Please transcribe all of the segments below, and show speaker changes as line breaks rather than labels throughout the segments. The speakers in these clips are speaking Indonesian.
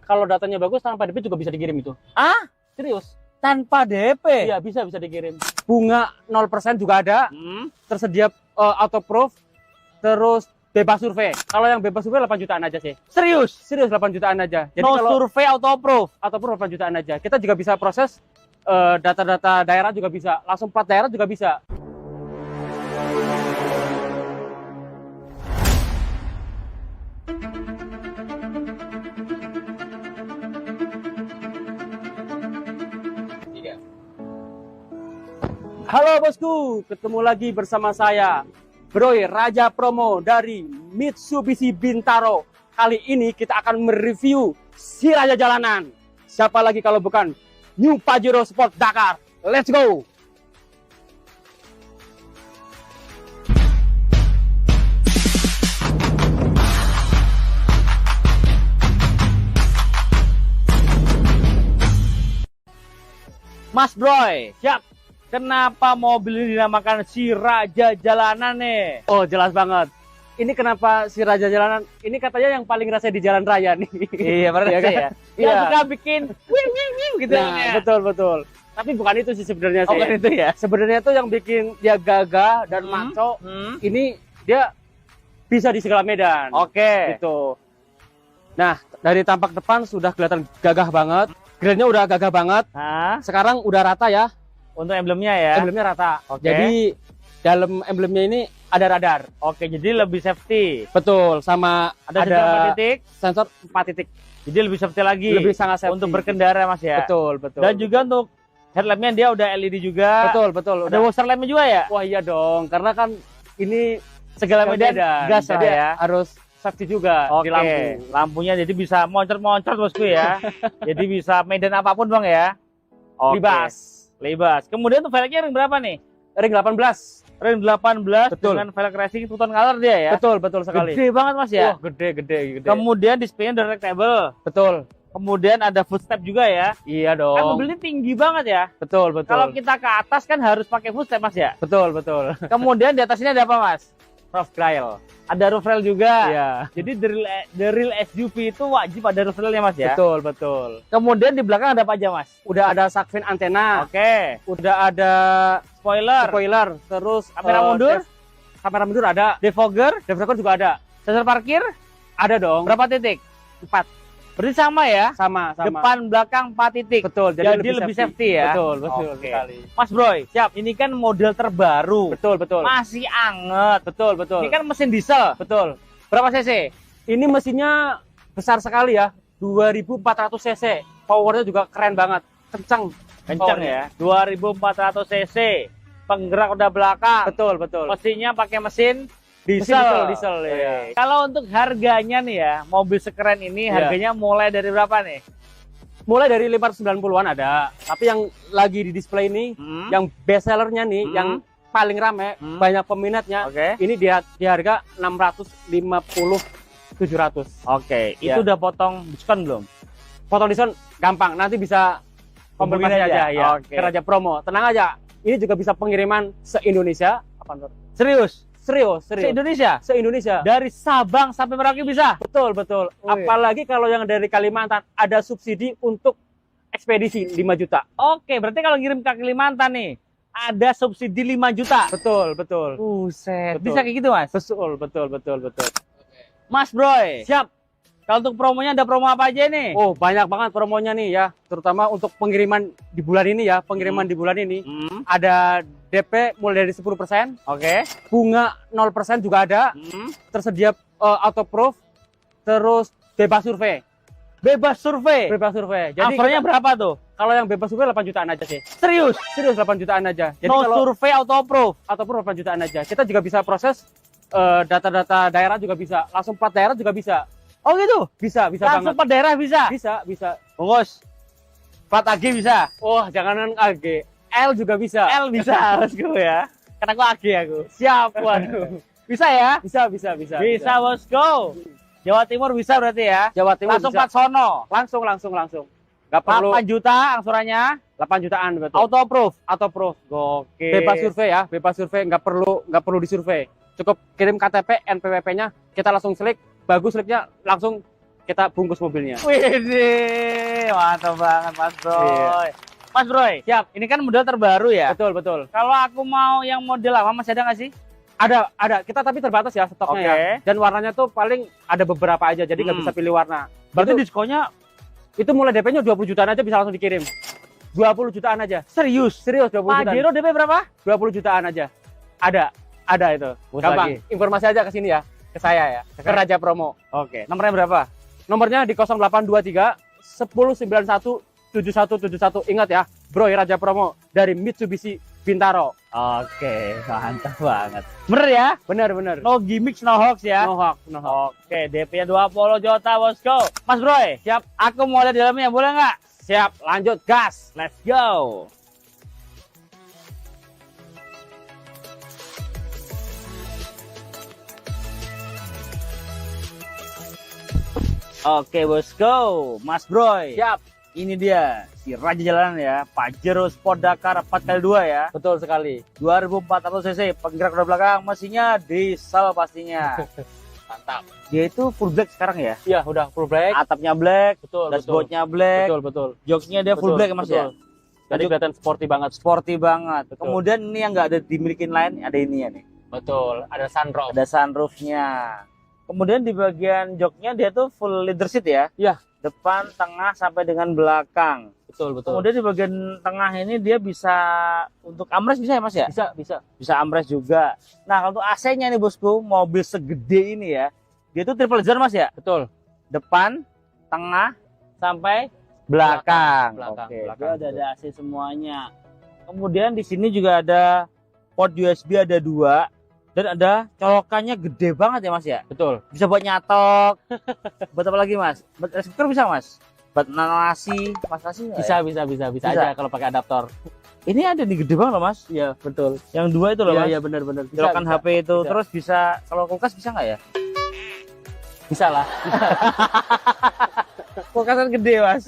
kalau datanya bagus tanpa DP juga bisa dikirim itu.
Ah,
Serius?
tanpa DP?
Iya, bisa dikirim. Bunga 0% juga ada. Tersedia auto proof, terus bebas survei. Kalau yang bebas survei 8 jutaan aja sih.
Serius?
Serius 8 jutaan aja. Jadi
No
kalau
survei auto proof.
auto proof 8 jutaan aja. Kita juga bisa proses data-data daerah juga bisa. Langsung plat daerah juga bisa. Halo bosku, ketemu lagi bersama saya Broy Raja Promo dari Mitsubishi Bintaro. Kali ini kita akan mereview si Raja Jalanan. Siapa lagi kalau bukan New Pajero Sport Dakar. Let's go!
Mas Broy,
Siap!
kenapa mobil ini dinamakan si Raja Jalanan nih?
Oh jelas banget. Ini kenapa si Raja Jalanan? Ini katanya yang paling rasa di jalan raya nih.
Iya, benar
Iya kan?
ya.
Iya.
Yang suka bikin wing wing wing gitu
Nah,
ya.
betul. Tapi bukan itu sih sebenarnya
Oh,
sih.
kan itu ya.
Sebenarnya itu yang bikin dia gagah dan maco. Ini dia bisa di segala medan.
Oke.
Gitu. Nah, dari tampak depan sudah kelihatan gagah banget. Grillnya udah gagah banget.
Nah,
Sekarang udah rata ya.
untuk emblemnya ya.
Emblemnya rata.
Oke.
Jadi dalam emblemnya ini ada radar.
Oke, jadi lebih safety.
Betul, sama
Ada sensor 4 titik,
sensor 4 titik.
jadi lebih safety lagi.
Lebih sangat safety.
untuk berkendara Mas ya.
Betul.
Dan juga untuk headlampnya dia udah LED juga.
Betul.
Ada washer lampnya juga ya.
Wah iya dong, karena kan ini
Segala medan gas lah
jadi
ya.
harus safety juga
Oke,
di lampu.
lampunya jadi bisa moncot-moncot bosku ya. Jadi bisa medan apapun bang ya. Oke. Libas. Kemudian tuh velgnya ring berapa nih?
Ring 18.
Ring 18
Betul.
dengan velg racing two tone color dia ya.
Betul sekali.
Gede banget mas ya.
Wah, gede.
Kemudian displaynya directable.
Betul.
Kemudian ada footstep juga ya.
Iya
Kan
dong.
mobil ini tinggi banget ya.
Betul.
Kalau kita ke atas kan harus pakai footstep mas ya.
Betul.
Kemudian di atas ini ada apa mas?
Roof rail.
Ada roof rail juga.
Iya.
Jadi the real SUV itu wajib ada roof railnya mas ya.
Betul.
Kemudian di belakang ada apa aja mas?
Udah ada shark fin antena.
Oke.
Udah ada spoiler. Terus
Kamera mundur?
Kamera mundur ada.
Defogger,
Defogger juga ada.
sensor parkir,
Ada dong.
berapa titik?
4.
Berarti sama ya?
Sama.
Depan, belakang 4 titik.
Betul.
Jadi lebih safety ya?
Betul
Oke.
sekali.
Mas Broy, siap. Ini kan model terbaru.
Betul.
Masih anget.
Betul.
Ini kan mesin diesel.
Betul.
Berapa cc?
Ini mesinnya besar sekali ya, 2400 cc. Powernya juga keren banget, kencang.
Kencang ya. 2400 cc. Penggerak roda belakang.
Betul.
Mesinnya pakai mesin
Diesel
Oke.
ya.
Kalau untuk harganya nih ya, mobil sekeren ini
Iya.
harganya mulai dari berapa nih?
Mulai dari 590-an ada, tapi yang lagi di display ini, yang best sellernya nih, yang paling rame, banyak peminatnya,
Oke.
ini di harga 650-700.
Oke,
Ya.
itu udah potong diskon belum?
Potong diskon gampang, nanti bisa
Hubungin
konfirmasi
aja.
aja ya,
Oke.
ke Raja Promo. Tenang aja, ini juga bisa pengiriman se-Indonesia.
Serius?
Serius.
Se-Indonesia?
Se-Indonesia.
Dari Sabang sampai Merauke bisa?
Betul.
Oh, iya.
Apalagi kalau yang dari Kalimantan ada subsidi untuk ekspedisi 5 juta.
Oke, berarti kalau ngirim ke Kalimantan nih, ada subsidi 5 juta.
Betul.
Buset,
Betul.
bisa kayak gitu mas?
Betul.
Mas Broy,
Siap.
kalau untuk promonya ada promo apa aja nih?
Oh, banyak banget promonya nih ya. Terutama untuk pengiriman di bulan ini ya. Pengiriman di bulan ini. Ada DP mulai dari 10%.
Oke.
Bunga 0% juga ada. Tersedia auto proof. Terus bebas survei.
Bebas survei?
Bebas survei. Jadi
Offernya berapa tuh?
kalau yang bebas survei 8 jutaan aja sih.
Serius?
Serius 8 jutaan aja. Jadi
No
kalau
survei auto approve?
auto proof 8 jutaan aja. Kita juga bisa proses data-data daerah juga bisa. Langsung plat daerah juga bisa.
Oh gitu?
Bisa
Langsung
banget.
per daerah bisa?
Bisa.
Bungkus. Plat AG bisa?
Wah, janganan AG. L juga bisa.
L bisa, bosku ya. Karena aku AG aku.
Siap, waduh.
Bisa ya?
Bisa.
Bisa bosku. Jawa Timur bisa berarti ya?
Jawa Timur
Langsung
bisa.
plat sono.
Langsung. Nggak perlu
8 juta angsurannya.
8 jutaan betul.
Auto approve.
Auto proof.
Oke.
Bebas survei ya, bebas survei, nggak perlu disurvei. Cukup kirim KTP, NPWP-nya, kita langsung selik, bagus seliknya langsung kita bungkus mobilnya.
Widih, mantap banget Mas Bro.
Iya.
Mas Bro,
Siap.
ini kan model terbaru ya.
Betul, betul.
Kalau aku mau yang model lama masih ada nggak sih?
Ada. Kita tapi terbatas ya stoknya ya. Dan warnanya tuh paling ada beberapa aja, jadi nggak bisa pilih warna.
Berarti
Itu-
diskonnya
Itu mulai DP-nya 20 jutaan aja bisa langsung dikirim. 20 jutaan aja.
serius.
Serius 20 jutaan.
Pajero DP berapa?
20 jutaan aja. Ada itu.
Bos
Gampang.
lagi.
Informasi aja ke sini ya. Ke saya ya. Ke Raja Promo.
Oke, nomornya berapa?
Nomornya di 0823 1091 7171. Ingat ya, Bro Raja Promo dari Mitsubishi Bintaro.
Oke, mantap banget. Bener ya?
Bener.
No gimmicks, no hoax ya?
No hoax, no hoax.
Oke, DP-nya 20 juta, bosku. Mas Bro,
Siap.
aku mau lihat di dalamnya, boleh nggak?
Siap, lanjut gas.
Let's go. Oke, bosku. Mas Bro,
Siap.
ini dia si raja jalanan ya, Pajero Sport Dakar 4x2 ya.
Betul sekali.
2400 cc, penggerak roda belakang, mesinnya diesel pastinya.
Mantap.
Dia itu full black sekarang ya.
Iya, udah full black.
Atapnya black,
Betul,
dashboardnya black,
Betul.
jokesnya dia full
Betul,
black ya, Mas ya.
betul. Jadi kelihatan sporty banget.
Sporty banget.
Betul.
Kemudian ini yang nggak ada dimiliki lain, ada ini ya nih.
Betul, ada sunroof.
Ada sunroofnya. Kemudian di bagian joknya dia tuh full leather seat ya.
Iya.
Depan, tengah sampai dengan belakang.
Betul.
Kemudian di bagian tengah ini dia bisa untuk armrest bisa ya Mas ya?
Bisa.
Bisa armrest juga. Nah kalau untuk AC-nya nih bosku, mobil segede ini ya, dia tuh triple zone Mas ya?
Betul.
Depan, tengah, sampai belakang.
Belakang.
Oke,
Belakang,
dia ada AC semuanya. Kemudian di sini juga ada port USB ada 2 dan ada colokannya gede banget ya Mas ya.
Betul.
Bisa buat nyatok. Buat apa lagi Mas? Buat rice cooker bisa Mas? Buat nasi, mas nasi nggak ya?
Bisa
Bisa.
aja kalau pakai adaptor.
Ini ada nih gede banget loh Mas.
Iya, betul.
Yang 2 itu loh Mas.
Iya, benar.
Colokan HP itu
bisa.
terus bisa kalau kulkas bisa nggak ya?
Bisa lah.
Kulkas kan gede Mas.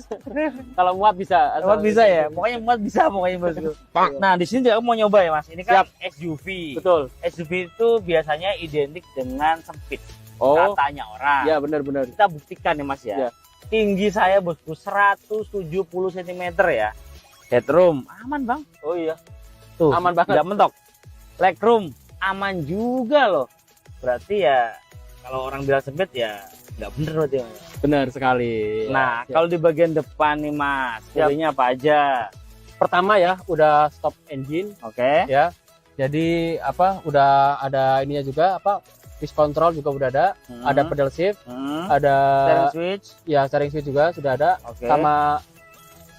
Kalau muat bisa.
Muat bisa ya. Pokoknya muat bisa pokoknya bosku. Nah di sini juga aku mau nyoba ya Mas. Ini kan SUV.
Betul.
SUV itu biasanya identik dengan sempit.
Oh.
Katanya orang.
Iya, benar.
Kita buktikan nih Mas ya.
Iya.
Tinggi saya bosku 170 cm ya. Headroom aman Bang.
Oh iya.
Tuh,
Aman banget.
Tidak mentok. Legroom aman juga loh. Berarti ya kalau orang bilang sempit ya nggak bener berarti.
Benar sekali.
Nah,
Siap.
kalau di bagian depan nih Mas,
Siap.
mobilnya apa aja?
Pertama ya, udah stop engine
Oke.
ya. Jadi udah ada ininya juga cruise control juga udah ada, ada pedal shift, ada
Steering switch.
ya steering wheel juga sudah ada,
Oke.
sama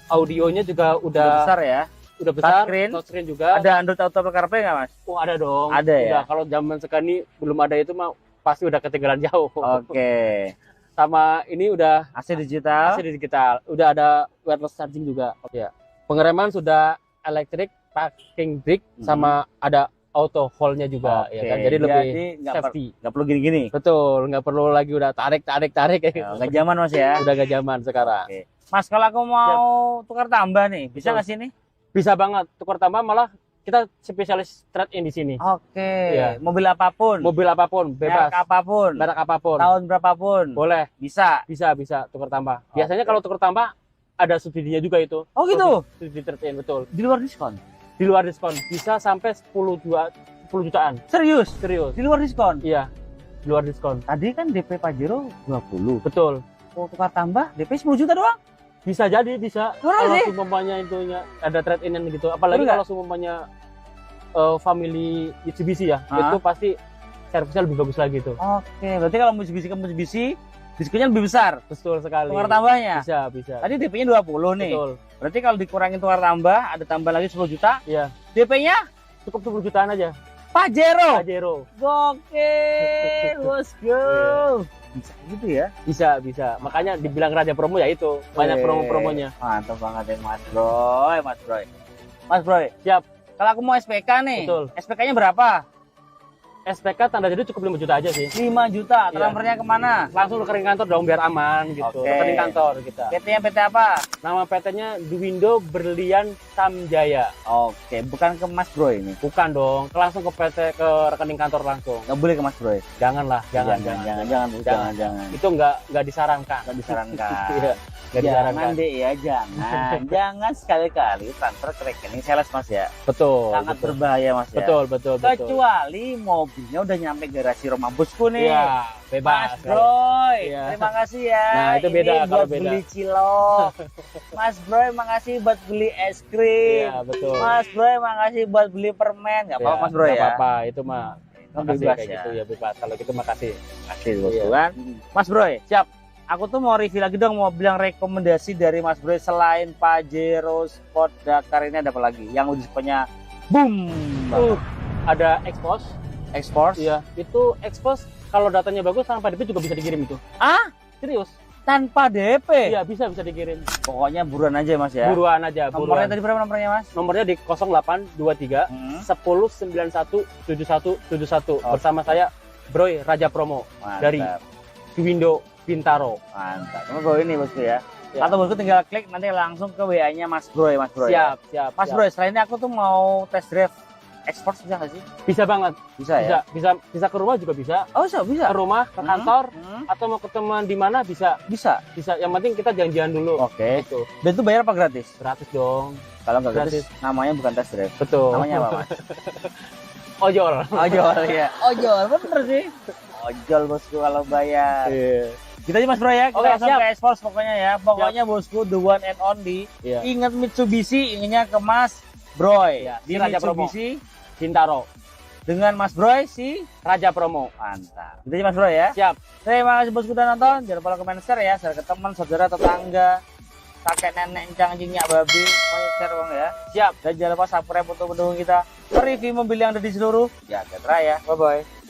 audionya juga
Udah besar ya.
udah besar,
Touchscreen.
touchscreen juga.
Ada Android Auto CarPlay nggak Mas?
Oh, ada dong.
Ada ya?
Udah, kalau zaman sekarang ini belum ada itu mah pasti udah ketinggalan jauh.
Oke.
Sama ini udah
AC digital.
AC digital, udah ada wireless charging juga. Ya. Pengereman sudah electric parking brake sama ada auto hold-nya juga ya kan. Jadi lebih safety.
Nggak perlu gini-gini.
Betul, nggak perlu lagi udah tarik kayak gitu.
Nggak zaman Mas ya.
Udah gak zaman sekarang.
Oke. Mas kalau aku mau tukar tambah nih, bisa
Betul.
nggak sih nih?
Bisa banget. Tukar tambah malah kita spesialis trade-in di sini.
Oke.
Iya.
Mobil apapun.
Mobil apapun, bebas.
Merek apapun.
Merek apapun.
Tahun berapapun.
Boleh,
Bisa.
bisa tukar tambah. Biasanya
Oke.
kalau tukar tambah ada subsidinya juga itu.
Oh gitu.
Subsidi trade-in, betul.
Di luar diskon.
Di luar diskon bisa sampai 10 jutaan.
Serius?
Serius.
Di luar diskon.
Iya. Di luar diskon.
Tadi kan DP Pajero 20.
Betul.
Mau tukar tambah DP 10 juta doang.
Bisa jadi, bisa.
Murah
Kalau
sih.
seumpamanya itunya ada trade-in yang gitu. Apalagi
Betul
kalau seumpamanya family Mitsubishi ya,
Hah?
itu pasti servisnya lebih bagus lagi tuh.
Oke, berarti kalau Mitsubishi ke Mitsubishi diskonnya lebih besar.
Betul sekali.
Tukar tambahnya.
Bisa.
Tadi DP-nya 20 nih.
Betul.
Berarti kalau dikurangin tukar tambah, ada tambah lagi 10 juta.
Iya.
DP-nya
Cukup 10 jutaan aja.
Pajero.
Pajero.
Gokil, bosku. Bisa gitu ya.
Bisa. Makanya dibilang Raja Promo ya itu. Banyak
Wih,
promo-promonya.
Mantap banget ya Mas Bro. Mas Bro.
Siap.
Kalau aku mau SPK nih,
Betul.
SPK-nya berapa?
SPK tanda jadi cukup 5 juta aja sih.
5 juta.
Iya.
Transfernya kemana?
Langsung rekening kantor dong biar aman gitu.
Oke.
Rekening kantor kita.
PT-nya PT apa?
Nama PT-nya Dwindo Berlian Samjaya.
Oke, bukan ke Mas Bro ini.
Bukan dong, langsung ke PT ke rekening kantor langsung.
Nggak boleh ke Mas Bro.
Janganlah, jangan.
Jangan.
Itu nggak disarankan.
Nggak disarankan.
Iya, nggak disarankan.
Jangan deh ya, jangan. Jangan sekali-kali transfer ke rekening sales Mas ya.
Betul.
Sangat
betul.
berbahaya Mas ya.
Betul.
Kecuali mobilnya udah nyampe garasi rumah bosku nih.
Iya, bebas.
Mas Broy,
Iya.
terima kasih ya.
Nah, itu beda
Ini
kalau
buat
beda.
beli cilok. Mas Broy, makasih buat beli es krim.
Iya, betul.
Mas Broy, makasih buat beli permen. Gak apa-apa
Iya,
Mas Broy
nggak
ya.
apa-apa, itu mah. Makasih
Bebas
kayak
ya.
gitu ya bebas. Kalau gitu makasih.
Makasih bosku
Iya.
kan. Mas Broy, siap. Aku tuh mau review lagi dong, mau bilang rekomendasi dari Mas Broy selain Pajero Sport Dakar ini ada apa lagi? Yang diskonnya boom.
Ada expose.
Export.
Iya, itu expose kalau datanya bagus tanpa DP juga bisa dikirim itu.
Ah,
Serius?
tanpa DP.
Iya, bisa dikirim.
Pokoknya buruan aja Mas ya.
Buruan aja,
Nomornya
buruan.
tadi berapa nomornya Mas?
Nomornya di 0823
Hmm.
10 91 71 71
Oh.
bersama saya Broy Raja Promo dari
Mantap.
Dwindo Bintaro.
Mantap. Nomor Bro ini bosku ya.
Ya.
Atau bosku tinggal klik nanti langsung ke WA-nya Mas Broy, Mas Broy. Ya.
Siap.
Mas Broy, selain ini aku tuh mau test drive ekspor bisa nggak sih?
Bisa banget.
Bisa ya?
Bisa ke rumah juga bisa.
Oh, bisa.
Ke rumah, ke kantor,
Hmm.
atau mau ketemuan di mana bisa.
Bisa.
Bisa. Yang penting kita janjian dulu.
Oke.
Itu
Dan itu bayar apa gratis?
gratis dong.
Kalau nggak gratis, namanya bukan test drive.
Betul.
Namanya apa, Mas?
Ojol.
Ojol ya. Ojol, bener sih. Ojol bosku kalau bayar.
Iya.
Kita aja Mas Bro ya, kita
Oke,
langsung
siap.
ke ekspor pokoknya ya. Pokoknya bosku the one and only.
Iya.
Ingat Mitsubishi, ingatnya ke Mas Broy.
Iya,
Di
di Raja Promo.
Mitsubishi
Bintaro.
dengan Mas Broy si
Raja Promo.
mantap. Kita aja Mas Broy ya.
Siap.
Terima kasih bosku udah nonton. Jangan lupa komen share ya, share ke teman, saudara, tetangga, kakek, nenek, encang, cingnya, babi, semuanya share bang ya.
Siap.
Dan jangan lupa subscribe untuk mendukung kita mereview mobil yang ada di seluruh jagat raya. Bye bye.